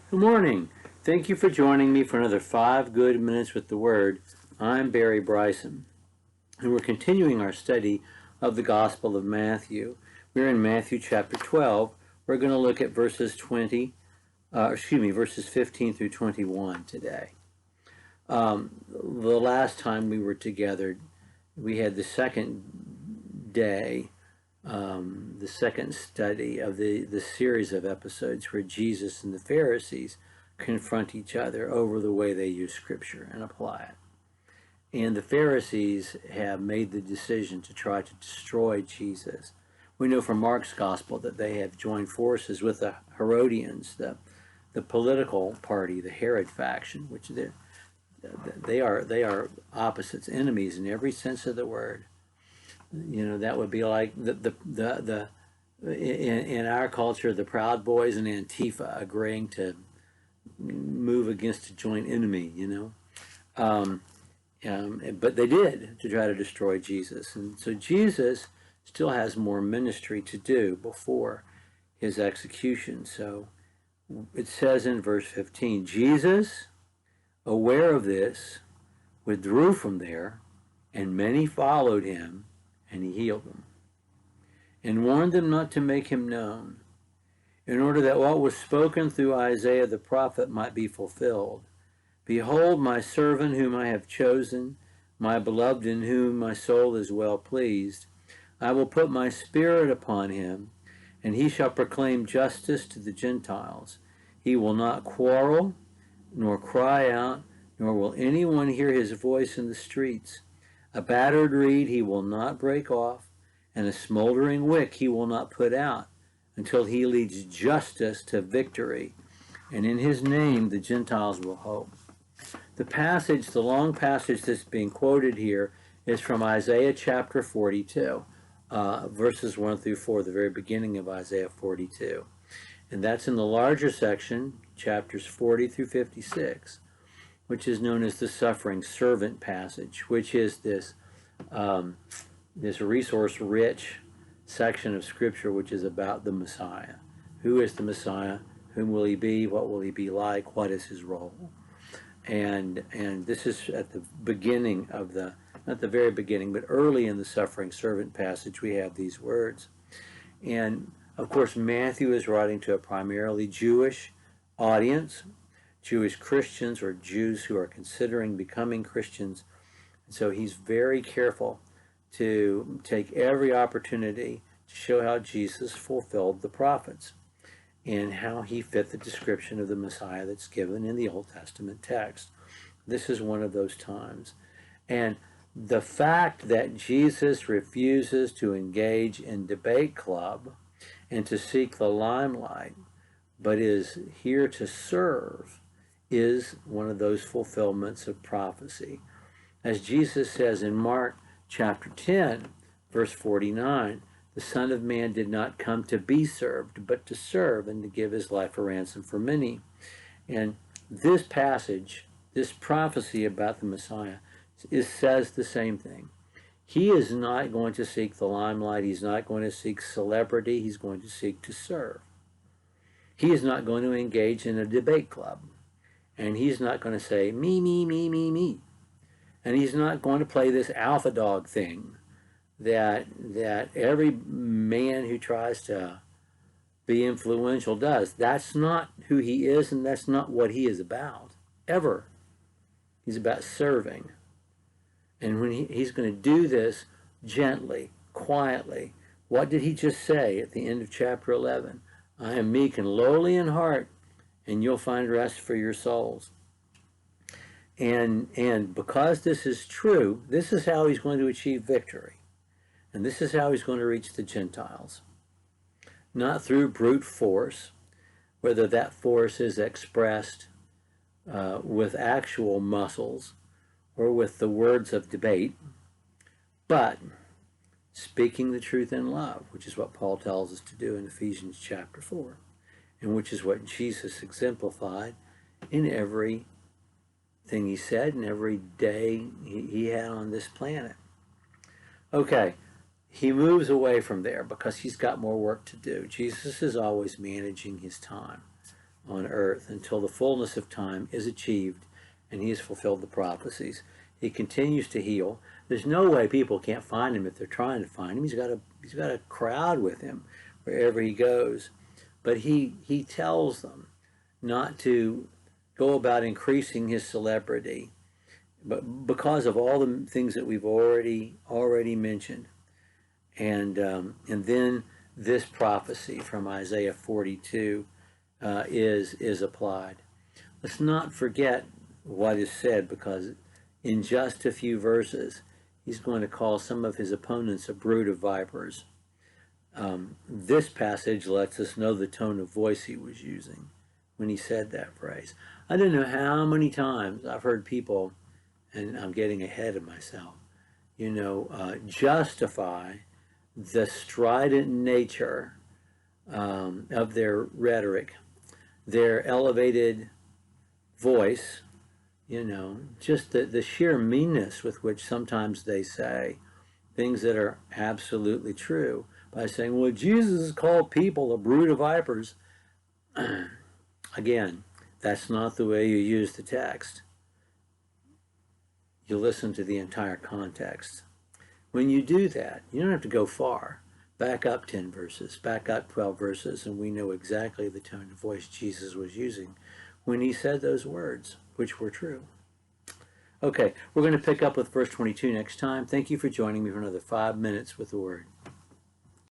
Good morning. Thank you for joining me for another 5 good minutes with the Word. I'm Barry Bryson, and we're continuing our study of the Gospel of Matthew. We're in Matthew chapter 12. We're going to look at verses 15 through 21 today. The last time we were together, we had the second day, the second study of the series of episodes where Jesus and the Pharisees confront each other over the way they use Scripture and apply it. And the Pharisees have made the decision to try to destroy Jesus. We know from Mark's Gospel that they have joined forces with the Herodians, the political party, the Herod faction, which they are opposites, enemies in every sense of the word. You know, that would be like in our culture, the Proud Boys and Antifa agreeing to move against a joint enemy, you know. But they did, to try to destroy Jesus. And so Jesus still has more ministry to do before his execution. So it says in verse 15, Jesus, aware of this, withdrew from there, and many followed him, and he healed them, and warned them not to make him known, in order that what was spoken through Isaiah the prophet might be fulfilled. Behold, my servant whom I have chosen, my beloved in whom my soul is well pleased. I will put my spirit upon him, and he shall proclaim justice to the Gentiles. He will not quarrel, nor cry out, nor will anyone hear his voice in the streets. A battered reed he will not break off, and a smoldering wick he will not put out, until he leads justice to victory, and in his name the Gentiles will hope. The long passage that's being quoted here is from Isaiah chapter 42, verses 1 through 4, the very beginning of Isaiah 42. And that's in the larger section, chapters 40 through 56, which is known as the suffering servant passage, which is this resource-rich section of Scripture which is about the Messiah. Who is the Messiah? Whom will he be? What will he be like? What is his role? And this is at the beginning of not the very beginning, but early in the suffering servant passage, we have these words. And of course, Matthew is writing to a primarily Jewish audience, Jewish Christians or Jews who are considering becoming Christians. And so he's very careful to take every opportunity to show how Jesus fulfilled the prophets and how he fit the description of the Messiah that's given in the Old Testament text. This is one of those times. And the fact that Jesus refuses to engage in debate club and to seek the limelight, but is here to serve, is one of those fulfillments of prophecy. As Jesus says in Mark chapter 10, verse 49, the Son of Man did not come to be served, but to serve and to give his life a ransom for many. And this passage, this prophecy about the Messiah, says the same thing. He is not going to seek the limelight. He's not going to seek celebrity. He's going to seek to serve. He is not going to engage in a debate club. And he's not going to say, me, me, me, me, me. And he's not going to play this alpha dog thing that every man who tries to be influential does. That's not who he is, and that's not what he is about, ever. He's about serving. And when he's going to do this gently, quietly. What did he just say at the end of chapter 11? I am meek and lowly in heart, and you'll find rest for your souls. And because this is true, this is how he's going to achieve victory. And this is how he's going to reach the Gentiles. Not through brute force, whether that force is expressed with actual muscles or with the words of debate, but speaking the truth in love, which is what Paul tells us to do in Ephesians chapter 4, and which is what Jesus exemplified in everything he said and every day he had on this planet. Okay, he moves away from there because he's got more work to do. Jesus is always managing his time. on earth until the fullness of time is achieved and he has fulfilled the prophecies. He continues to heal. There's no way people can't find him if they're trying to find him. He's got a crowd with him wherever he goes. But he tells them not to go about increasing his celebrity, but because of all the things that we've already mentioned. And then this prophecy from Isaiah 42 is applied. Let's not forget what is said, because in just a few verses, he's going to call some of his opponents a brood of vipers. This passage lets us know the tone of voice he was using when he said that phrase. I don't know how many times I've heard people, and I'm getting ahead of myself, justify the strident nature of their rhetoric, their elevated voice, just the sheer meanness with which sometimes they say things that are absolutely true by saying, well, Jesus called people a brood of vipers. Again, that's not the way you use the text. You listen to the entire context. When you do that, you don't have to go far. Back up 10 verses, back up 12 verses, and we know exactly the tone of voice Jesus was using when he said those words, which were true. Okay, we're going to pick up with verse 22 next time. Thank you for joining me for another 5 minutes with the Word.